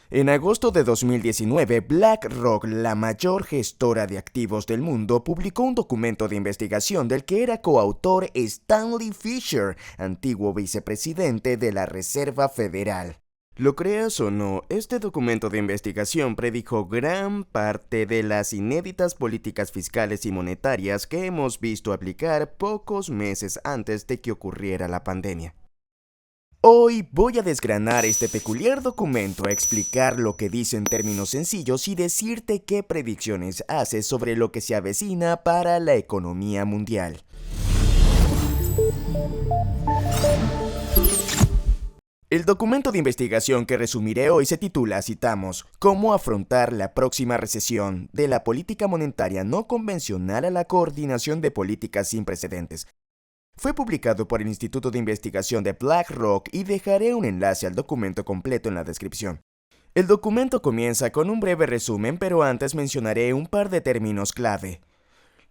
En agosto de 2019, BlackRock, la mayor gestora de activos del mundo, publicó un documento de investigación del que era coautor Stanley Fischer, antiguo vicepresidente de la Reserva Federal. Lo creas o no, este documento de investigación predijo gran parte de las inéditas políticas fiscales y monetarias que hemos visto aplicar pocos meses antes de que ocurriera la pandemia. Hoy voy a desgranar este peculiar documento, a explicar lo que dice en términos sencillos y decirte qué predicciones hace sobre lo que se avecina para la economía mundial. El documento de investigación que resumiré hoy se titula, citamos, "Cómo afrontar la próxima recesión, de la política monetaria no convencional a la coordinación de políticas sin precedentes". Fue publicado por el Instituto de Investigación de BlackRock y dejaré un enlace al documento completo en la descripción. El documento comienza con un breve resumen, pero antes mencionaré un par de términos clave.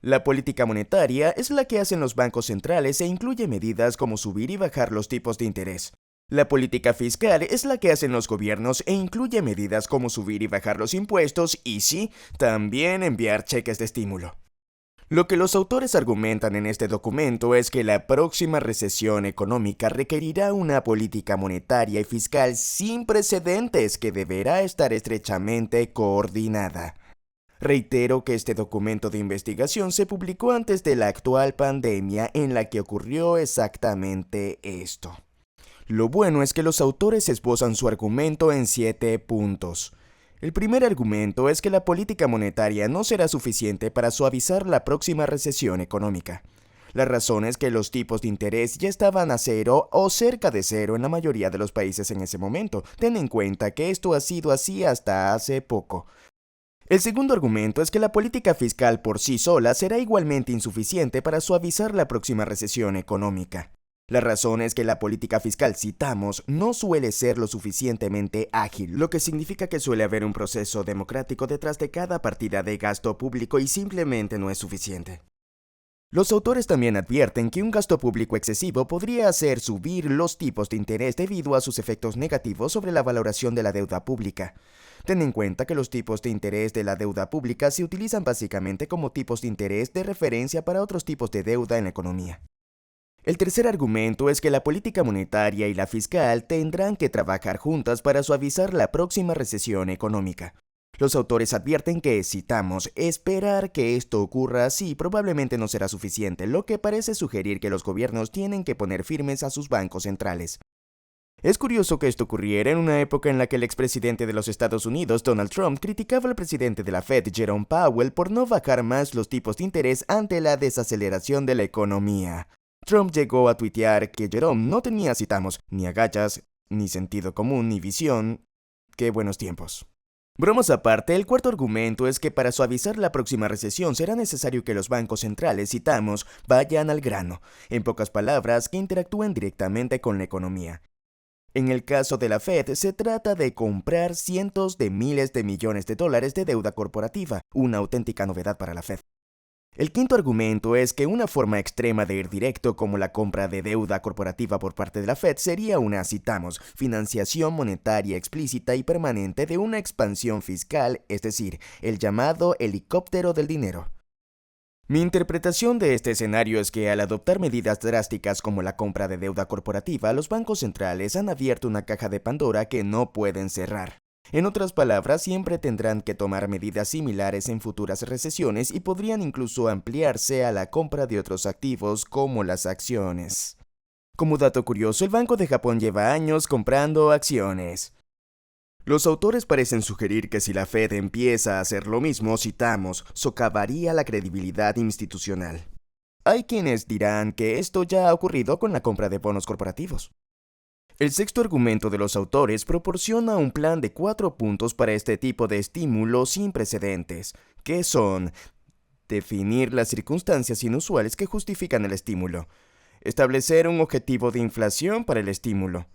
La política monetaria es la que hacen los bancos centrales e incluye medidas como subir y bajar los tipos de interés. La política fiscal es la que hacen los gobiernos e incluye medidas como subir y bajar los impuestos y sí, también enviar cheques de estímulo. Lo que los autores argumentan en este documento es que la próxima recesión económica requerirá una política monetaria y fiscal sin precedentes que deberá estar estrechamente coordinada. Reitero que este documento de investigación se publicó antes de la actual pandemia en la que ocurrió exactamente esto. Lo bueno es que los autores esbozan su argumento en 7 puntos. El primer argumento es que la política monetaria no será suficiente para suavizar la próxima recesión económica. La razón es que los tipos de interés ya estaban a cero o cerca de cero en la mayoría de los países en ese momento. Ten en cuenta que esto ha sido así hasta hace poco. El segundo argumento es que la política fiscal por sí sola será igualmente insuficiente para suavizar la próxima recesión económica. La razón es que la política fiscal, citamos, no suele ser lo suficientemente ágil, lo que significa que suele haber un proceso democrático detrás de cada partida de gasto público y simplemente no es suficiente. Los autores también advierten que un gasto público excesivo podría hacer subir los tipos de interés debido a sus efectos negativos sobre la valoración de la deuda pública. Ten en cuenta que los tipos de interés de la deuda pública se utilizan básicamente como tipos de interés de referencia para otros tipos de deuda en la economía. El tercer argumento es que la política monetaria y la fiscal tendrán que trabajar juntas para suavizar la próxima recesión económica. Los autores advierten que, citamos, esperar que esto ocurra así probablemente no será suficiente, lo que parece sugerir que los gobiernos tienen que poner firmes a sus bancos centrales. Es curioso que esto ocurriera en una época en la que el expresidente de los Estados Unidos, Donald Trump, criticaba al presidente de la Fed, Jerome Powell, por no bajar más los tipos de interés ante la desaceleración de la economía. Trump llegó a tuitear que Jerome no tenía, citamos, ni agallas, ni sentido común, ni visión. ¡Qué buenos tiempos! Bromas aparte, el cuarto argumento es que para suavizar la próxima recesión será necesario que los bancos centrales, citamos, vayan al grano, en pocas palabras, que interactúen directamente con la economía. En el caso de la Fed, se trata de comprar cientos de miles de millones de dólares de deuda corporativa, una auténtica novedad para la Fed. El quinto argumento es que una forma extrema de ir directo como la compra de deuda corporativa por parte de la Fed sería una, citamos, financiación monetaria explícita y permanente de una expansión fiscal, es decir, el llamado helicóptero del dinero. Mi interpretación de este escenario es que al adoptar medidas drásticas como la compra de deuda corporativa, los bancos centrales han abierto una caja de Pandora que no pueden cerrar. En otras palabras, siempre tendrán que tomar medidas similares en futuras recesiones y podrían incluso ampliarse a la compra de otros activos como las acciones. Como dato curioso, el Banco de Japón lleva años comprando acciones. Los autores parecen sugerir que si la Fed empieza a hacer lo mismo, citamos, socavaría la credibilidad institucional. Hay quienes dirán que esto ya ha ocurrido con la compra de bonos corporativos. El sexto argumento de los autores proporciona un plan de 4 puntos para este tipo de estímulos sin precedentes, que son: definir las circunstancias inusuales que justifican el estímulo, establecer un objetivo de inflación para el estímulo,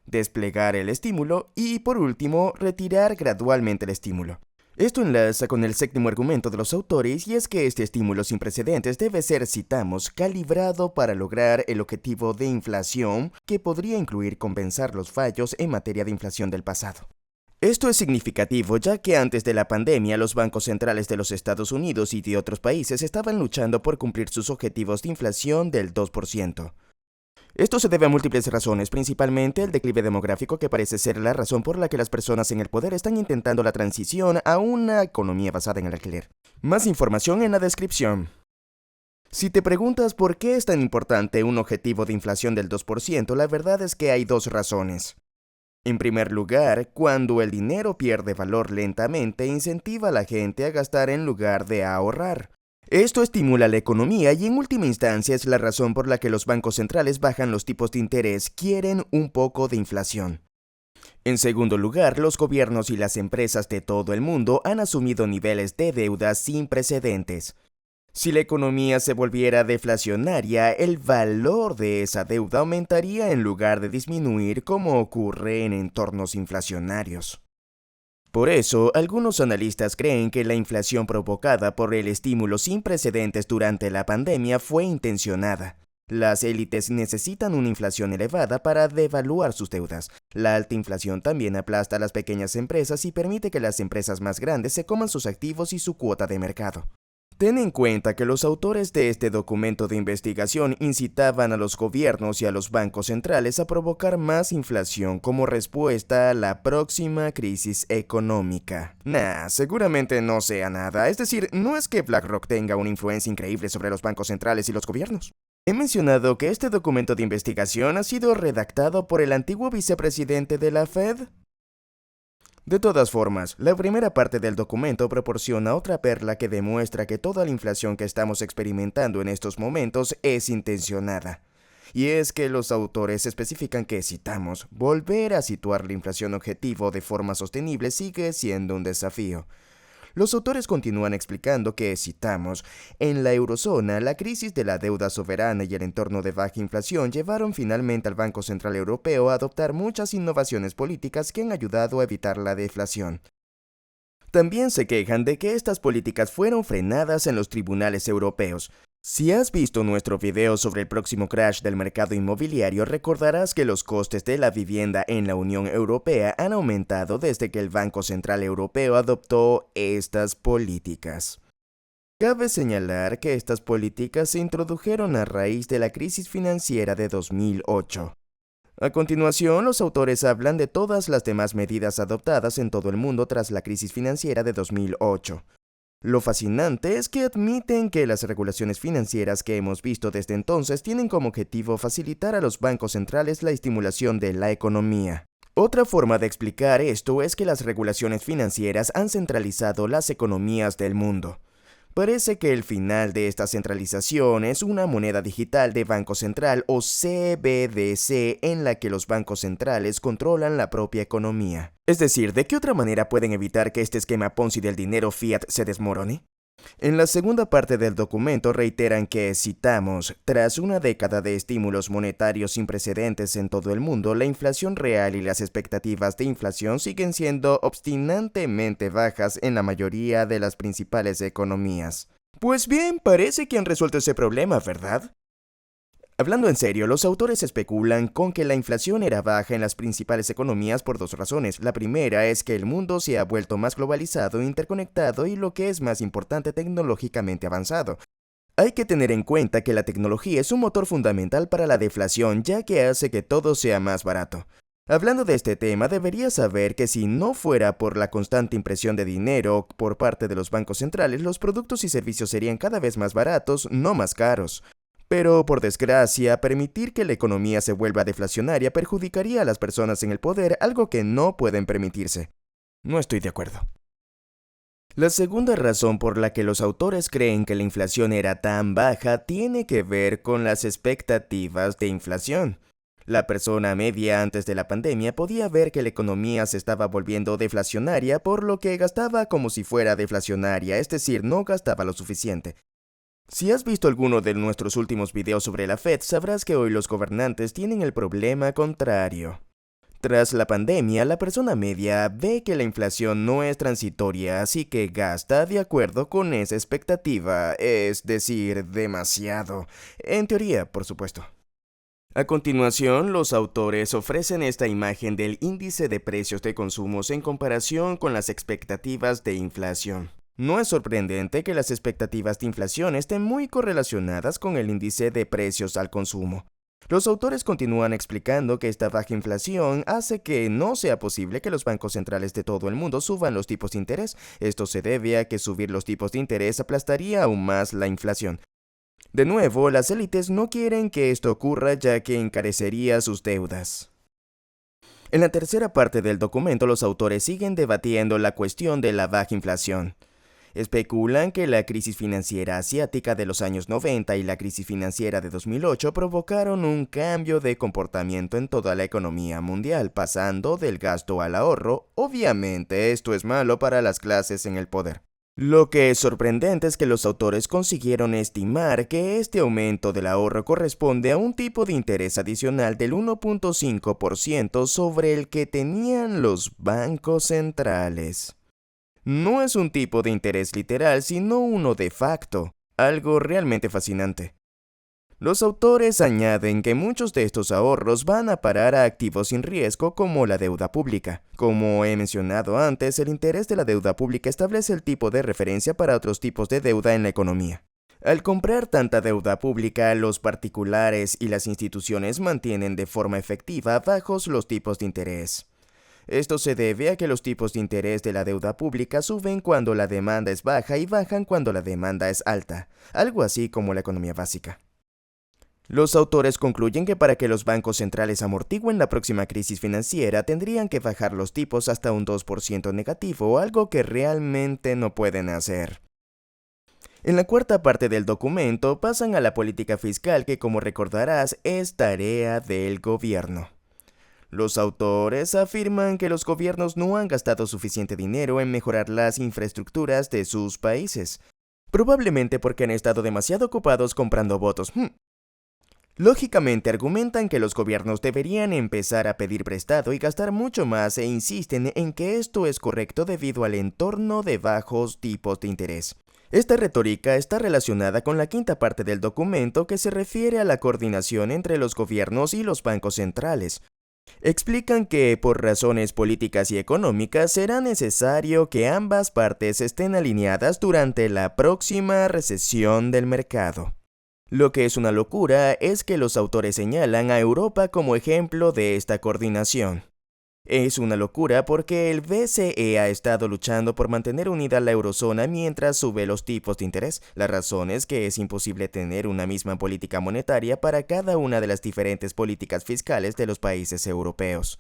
desplegar el estímulo y, por último, retirar gradualmente el estímulo. Esto enlaza con el séptimo argumento de los autores, y es que este estímulo sin precedentes debe ser, citamos, calibrado para lograr el objetivo de inflación, que podría incluir compensar los fallos en materia de inflación del pasado. Esto es significativo ya que antes de la pandemia los bancos centrales de los Estados Unidos y de otros países estaban luchando por cumplir sus objetivos de inflación del 2%. Esto se debe a múltiples razones, principalmente el declive demográfico que parece ser la razón por la que las personas en el poder están intentando la transición a una economía basada en el alquiler. Más información en la descripción. Si te preguntas por qué es tan importante un objetivo de inflación del 2%, la verdad es que hay dos razones. En primer lugar, cuando el dinero pierde valor lentamente, incentiva a la gente a gastar en lugar de a ahorrar. Esto estimula la economía y en última instancia es la razón por la que los bancos centrales bajan los tipos de interés, quieren un poco de inflación. En segundo lugar, los gobiernos y las empresas de todo el mundo han asumido niveles de deuda sin precedentes. Si la economía se volviera deflacionaria, el valor de esa deuda aumentaría en lugar de disminuir como ocurre en entornos inflacionarios. Por eso, algunos analistas creen que la inflación provocada por el estímulo sin precedentes durante la pandemia fue intencionada. Las élites necesitan una inflación elevada para devaluar sus deudas. La alta inflación también aplasta a las pequeñas empresas y permite que las empresas más grandes se coman sus activos y su cuota de mercado. Ten en cuenta que los autores de este documento de investigación incitaban a los gobiernos y a los bancos centrales a provocar más inflación como respuesta a la próxima crisis económica. Seguramente no sea nada, es decir, no es que BlackRock tenga una influencia increíble sobre los bancos centrales y los gobiernos. He mencionado que este documento de investigación ha sido redactado por el antiguo vicepresidente de la Fed. De todas formas, la primera parte del documento proporciona otra perla que demuestra que toda la inflación que estamos experimentando en estos momentos es intencionada. Y es que los autores especifican que, citamos, volver a situar la inflación objetivo de forma sostenible sigue siendo un desafío. Los autores continúan explicando que, citamos, en la eurozona, la crisis de la deuda soberana y el entorno de baja inflación llevaron finalmente al Banco Central Europeo a adoptar muchas innovaciones políticas que han ayudado a evitar la deflación. También se quejan de que estas políticas fueron frenadas en los tribunales europeos. Si has visto nuestro video sobre el próximo crash del mercado inmobiliario, recordarás que los costes de la vivienda en la Unión Europea han aumentado desde que el Banco Central Europeo adoptó estas políticas. Cabe señalar que estas políticas se introdujeron a raíz de la crisis financiera de 2008. A continuación, los autores hablan de todas las demás medidas adoptadas en todo el mundo tras la crisis financiera de 2008. Lo fascinante es que admiten que las regulaciones financieras que hemos visto desde entonces tienen como objetivo facilitar a los bancos centrales la estimulación de la economía. Otra forma de explicar esto es que las regulaciones financieras han centralizado las economías del mundo. Parece que el final de esta centralización es una moneda digital de Banco Central o CBDC en la que los bancos centrales controlan la propia economía. Es decir, ¿de qué otra manera pueden evitar que este esquema Ponzi del dinero fiat se desmorone? En la segunda parte del documento reiteran que, citamos, tras una década de estímulos monetarios sin precedentes en todo el mundo, la inflación real y las expectativas de inflación siguen siendo obstinantemente bajas en la mayoría de las principales economías. Pues bien, parece que han resuelto ese problema, ¿verdad? Hablando en serio, los autores especulan con que la inflación era baja en las principales economías por dos razones. La primera es que el mundo se ha vuelto más globalizado, interconectado y, lo que es más importante, tecnológicamente avanzado. Hay que tener en cuenta que la tecnología es un motor fundamental para la deflación, ya que hace que todo sea más barato. Hablando de este tema, deberías saber que si no fuera por la constante impresión de dinero por parte de los bancos centrales, los productos y servicios serían cada vez más baratos, no más caros. Pero, por desgracia, permitir que la economía se vuelva deflacionaria perjudicaría a las personas en el poder, algo que no pueden permitirse. No estoy de acuerdo. La segunda razón por la que los autores creen que la inflación era tan baja tiene que ver con las expectativas de inflación. La persona media antes de la pandemia podía ver que la economía se estaba volviendo deflacionaria, por lo que gastaba como si fuera deflacionaria, es decir, no gastaba lo suficiente. Si has visto alguno de nuestros últimos videos sobre la Fed, sabrás que hoy los gobernantes tienen el problema contrario. Tras la pandemia, la persona media ve que la inflación no es transitoria, así que gasta de acuerdo con esa expectativa, es decir, demasiado. En teoría, por supuesto. A continuación, los autores ofrecen esta imagen del índice de precios de consumos en comparación con las expectativas de inflación. No es sorprendente que las expectativas de inflación estén muy correlacionadas con el índice de precios al consumo. Los autores continúan explicando que esta baja inflación hace que no sea posible que los bancos centrales de todo el mundo suban los tipos de interés. Esto se debe a que subir los tipos de interés aplastaría aún más la inflación. De nuevo, las élites no quieren que esto ocurra ya que encarecería sus deudas. En la tercera parte del documento, los autores siguen debatiendo la cuestión de la baja inflación. Especulan que la crisis financiera asiática de los años 90 y la crisis financiera de 2008 provocaron un cambio de comportamiento en toda la economía mundial, pasando del gasto al ahorro. Obviamente, esto es malo para las clases en el poder. Lo que es sorprendente es que los autores consiguieron estimar que este aumento del ahorro corresponde a un tipo de interés adicional del 1.5% sobre el que tenían los bancos centrales. No es un tipo de interés literal, sino uno de facto, algo realmente fascinante. Los autores añaden que muchos de estos ahorros van a parar a activos sin riesgo como la deuda pública. Como he mencionado antes, el interés de la deuda pública establece el tipo de referencia para otros tipos de deuda en la economía. Al comprar tanta deuda pública, los particulares y las instituciones mantienen de forma efectiva bajos los tipos de interés. Esto se debe a que los tipos de interés de la deuda pública suben cuando la demanda es baja y bajan cuando la demanda es alta, algo así como la economía básica. Los autores concluyen que para que los bancos centrales amortigüen la próxima crisis financiera tendrían que bajar los tipos hasta un 2% negativo, algo que realmente no pueden hacer. En la cuarta parte del documento pasan a la política fiscal que, como recordarás, es tarea del gobierno. Los autores afirman que los gobiernos no han gastado suficiente dinero en mejorar las infraestructuras de sus países, probablemente porque han estado demasiado ocupados comprando votos. Lógicamente argumentan que los gobiernos deberían empezar a pedir prestado y gastar mucho más e insisten en que esto es correcto debido al entorno de bajos tipos de interés. Esta retórica está relacionada con la quinta parte del documento que se refiere a la coordinación entre los gobiernos y los bancos centrales. Explican que por razones políticas y económicas será necesario que ambas partes estén alineadas durante la próxima recesión del mercado. Lo que es una locura es que los autores señalan a Europa como ejemplo de esta coordinación. Es una locura porque el BCE ha estado luchando por mantener unida la eurozona mientras sube los tipos de interés. La razón es que es imposible tener una misma política monetaria para cada una de las diferentes políticas fiscales de los países europeos.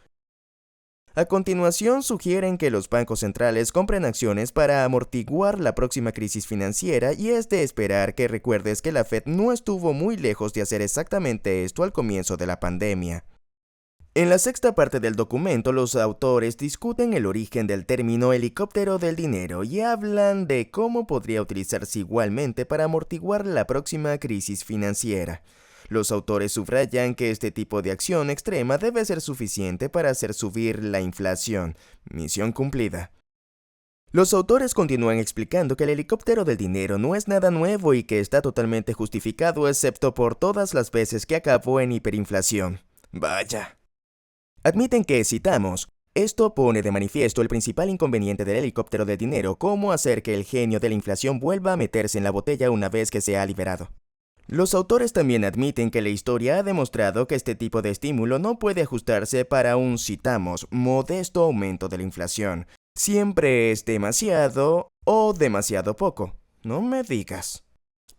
A continuación, sugieren que los bancos centrales compren acciones para amortiguar la próxima crisis financiera y es de esperar que recuerdes que la Fed no estuvo muy lejos de hacer exactamente esto al comienzo de la pandemia. En la sexta parte del documento, los autores discuten el origen del término helicóptero del dinero y hablan de cómo podría utilizarse igualmente para amortiguar la próxima crisis financiera. Los autores subrayan que este tipo de acción extrema debe ser suficiente para hacer subir la inflación. Misión cumplida. Los autores continúan explicando que el helicóptero del dinero no es nada nuevo y que está totalmente justificado excepto por todas las veces que acabó en hiperinflación. Vaya. Admiten que, citamos, esto pone de manifiesto el principal inconveniente del helicóptero del dinero, cómo hacer que el genio de la inflación vuelva a meterse en la botella una vez que se ha liberado. Los autores también admiten que la historia ha demostrado que este tipo de estímulo no puede ajustarse para un, citamos, modesto aumento de la inflación. Siempre es demasiado o demasiado poco. No me digas.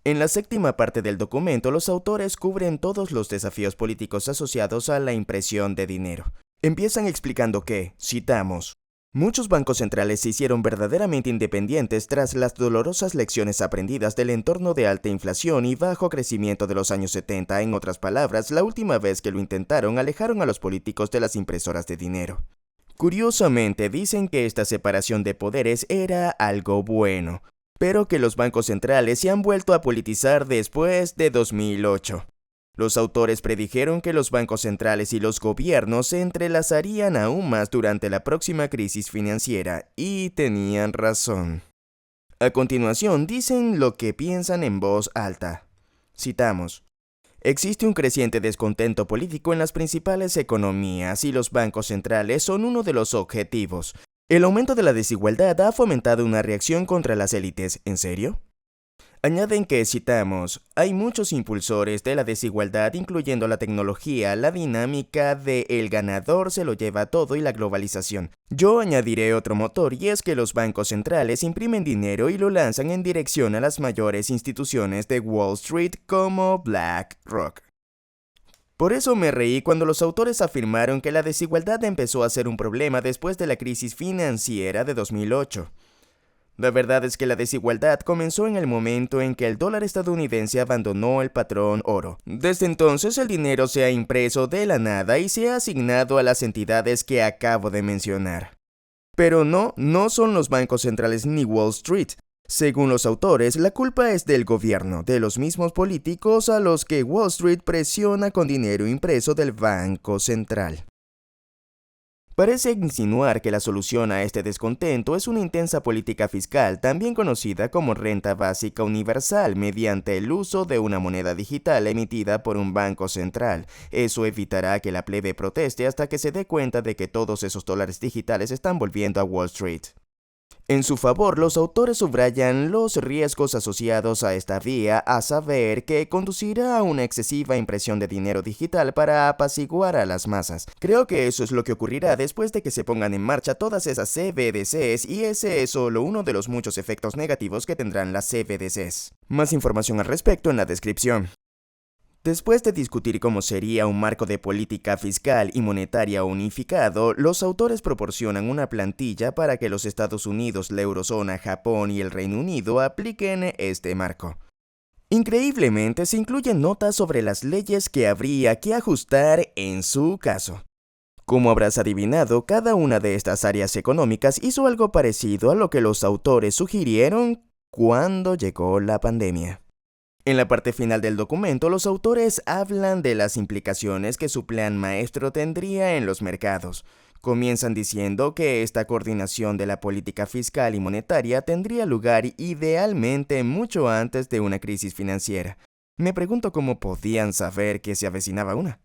En la séptima parte del documento, los autores cubren todos los desafíos políticos asociados a la impresión de dinero. Empiezan explicando que, citamos, muchos bancos centrales se hicieron verdaderamente independientes tras las dolorosas lecciones aprendidas del entorno de alta inflación y bajo crecimiento de los años 70. En otras palabras, la última vez que lo intentaron, alejaron a los políticos de las impresoras de dinero. Curiosamente, dicen que esta separación de poderes era algo bueno, pero que los bancos centrales se han vuelto a politizar después de 2008. Los autores predijeron que los bancos centrales y los gobiernos se entrelazarían aún más durante la próxima crisis financiera, y tenían razón. A continuación, dicen lo que piensan en voz alta. Citamos. Existe un creciente descontento político en las principales economías y los bancos centrales son uno de los objetivos. El aumento de la desigualdad ha fomentado una reacción contra las élites. ¿En serio? Añaden que, citamos, hay muchos impulsores de la desigualdad, incluyendo la tecnología, la dinámica de el ganador se lo lleva todo y la globalización. Yo añadiré otro motor y es que los bancos centrales imprimen dinero y lo lanzan en dirección a las mayores instituciones de Wall Street como BlackRock. Por eso me reí cuando los autores afirmaron que la desigualdad empezó a ser un problema después de la crisis financiera de 2008. La verdad es que la desigualdad comenzó en el momento en que el dólar estadounidense abandonó el patrón oro. Desde entonces el dinero se ha impreso de la nada y se ha asignado a las entidades que acabo de mencionar. Pero no son los bancos centrales ni Wall Street. Según los autores, la culpa es del gobierno, de los mismos políticos a los que Wall Street presiona con dinero impreso del Banco Central. Parece insinuar que la solución a este descontento es una intensa política fiscal, también conocida como renta básica universal, mediante el uso de una moneda digital emitida por un banco central. Eso evitará que la plebe proteste hasta que se dé cuenta de que todos esos dólares digitales están volviendo a Wall Street. En su favor, los autores subrayan los riesgos asociados a esta vía, a saber que conducirá a una excesiva impresión de dinero digital para apaciguar a las masas. Creo que eso es lo que ocurrirá después de que se pongan en marcha todas esas CBDCs y ese es solo uno de los muchos efectos negativos que tendrán las CBDCs. Más información al respecto en la descripción. Después de discutir cómo sería un marco de política fiscal y monetaria unificado, los autores proporcionan una plantilla para que los Estados Unidos, la Eurozona, Japón y el Reino Unido apliquen este marco. Increíblemente, se incluyen notas sobre las leyes que habría que ajustar en su caso. Como habrás adivinado, cada una de estas áreas económicas hizo algo parecido a lo que los autores sugirieron cuando llegó la pandemia. En la parte final del documento, los autores hablan de las implicaciones que su plan maestro tendría en los mercados. Comienzan diciendo que esta coordinación de la política fiscal y monetaria tendría lugar idealmente mucho antes de una crisis financiera. Me pregunto cómo podían saber que se avecinaba una.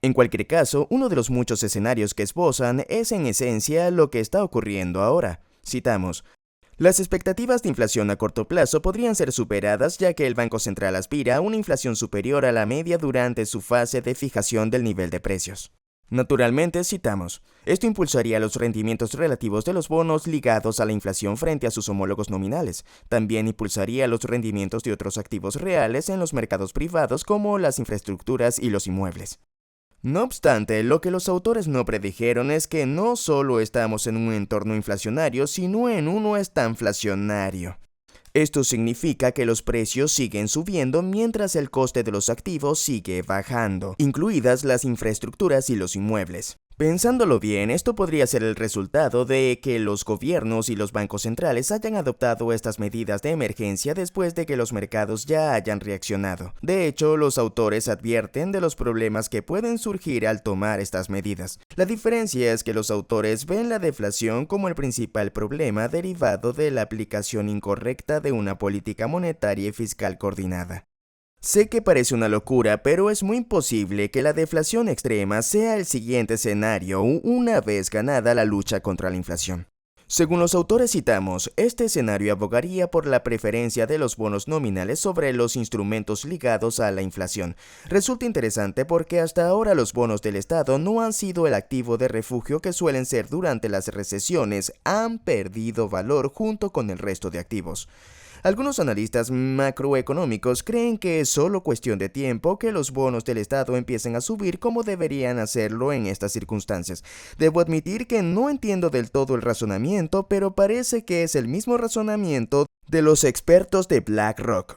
En cualquier caso, uno de los muchos escenarios que esbozan es en esencia lo que está ocurriendo ahora. Citamos: las expectativas de inflación a corto plazo podrían ser superadas ya que el Banco Central aspira a una inflación superior a la media durante su fase de fijación del nivel de precios. Naturalmente, citamos, esto impulsaría los rendimientos relativos de los bonos ligados a la inflación frente a sus homólogos nominales. También impulsaría los rendimientos de otros activos reales en los mercados privados como las infraestructuras y los inmuebles. No obstante, lo que los autores no predijeron es que no solo estamos en un entorno inflacionario, sino en uno estanflacionario. Esto significa que los precios siguen subiendo mientras el coste de los activos sigue bajando, incluidas las infraestructuras y los inmuebles. Pensándolo bien, esto podría ser el resultado de que los gobiernos y los bancos centrales hayan adoptado estas medidas de emergencia después de que los mercados ya hayan reaccionado. De hecho, los autores advierten de los problemas que pueden surgir al tomar estas medidas. La diferencia es que los autores ven la deflación como el principal problema derivado de la aplicación incorrecta de una política monetaria y fiscal coordinada. Sé que parece una locura, pero es muy posible que la deflación extrema sea el siguiente escenario una vez ganada la lucha contra la inflación. Según los autores citamos, este escenario abogaría por la preferencia de los bonos nominales sobre los instrumentos ligados a la inflación. Resulta interesante porque hasta ahora los bonos del Estado no han sido el activo de refugio que suelen ser durante las recesiones, han perdido valor junto con el resto de activos. Algunos analistas macroeconómicos creen que es solo cuestión de tiempo que los bonos del Estado empiecen a subir como deberían hacerlo en estas circunstancias. Debo admitir que no entiendo del todo el razonamiento, pero parece que es el mismo razonamiento de los expertos de BlackRock.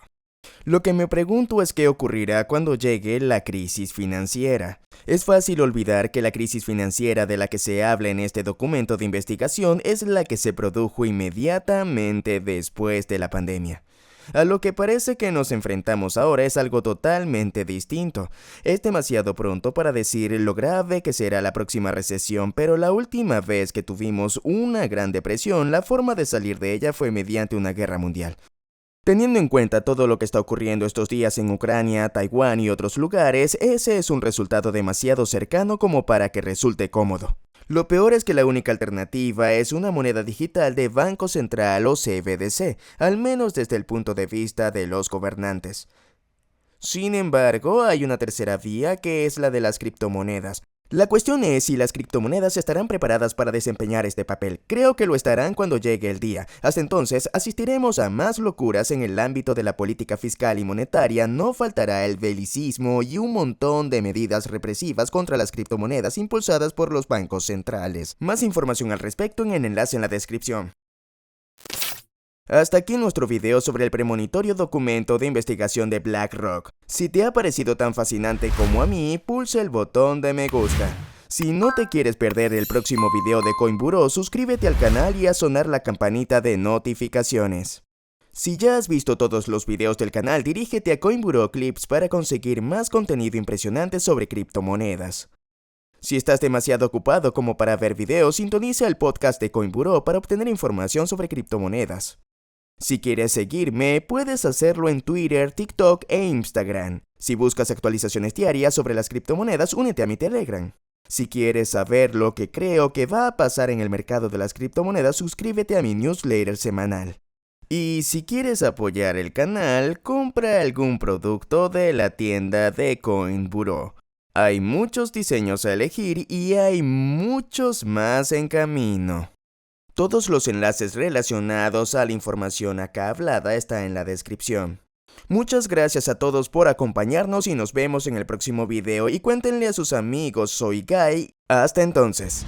Lo que me pregunto es qué ocurrirá cuando llegue la crisis financiera. Es fácil olvidar que la crisis financiera de la que se habla en este documento de investigación es la que se produjo inmediatamente después de la pandemia. A lo que parece que nos enfrentamos ahora es algo totalmente distinto. Es demasiado pronto para decir lo grave que será la próxima recesión, pero la última vez que tuvimos una gran depresión, la forma de salir de ella fue mediante una guerra mundial. Teniendo en cuenta todo lo que está ocurriendo estos días en Ucrania, Taiwán y otros lugares, ese es un resultado demasiado cercano como para que resulte cómodo. Lo peor es que la única alternativa es una moneda digital de Banco Central o CBDC, al menos desde el punto de vista de los gobernantes. Sin embargo, hay una tercera vía que es la de las criptomonedas. La cuestión es si las criptomonedas estarán preparadas para desempeñar este papel. Creo que lo estarán cuando llegue el día. Hasta entonces, asistiremos a más locuras en el ámbito de la política fiscal y monetaria. No faltará el belicismo y un montón de medidas represivas contra las criptomonedas impulsadas por los bancos centrales. Más información al respecto en el enlace en la descripción. Hasta aquí nuestro video sobre el premonitorio documento de investigación de BlackRock. Si te ha parecido tan fascinante como a mí, pulsa el botón de me gusta. Si no te quieres perder el próximo video de Coinburo, suscríbete al canal y a sonar la campanita de notificaciones. Si ya has visto todos los videos del canal, dirígete a Coinburo Clips para conseguir más contenido impresionante sobre criptomonedas. Si estás demasiado ocupado como para ver videos, sintoniza el podcast de Coinburo para obtener información sobre criptomonedas. Si quieres seguirme, puedes hacerlo en Twitter, TikTok e Instagram. Si buscas actualizaciones diarias sobre las criptomonedas, únete a mi Telegram. Si quieres saber lo que creo que va a pasar en el mercado de las criptomonedas, suscríbete a mi newsletter semanal. Y si quieres apoyar el canal, compra algún producto de la tienda de Coinburo. Hay muchos diseños a elegir y hay muchos más en camino. Todos los enlaces relacionados a la información acá hablada está en la descripción. Muchas gracias a todos por acompañarnos y nos vemos en el próximo video y cuéntenle a sus amigos, soy Guy. Hasta entonces.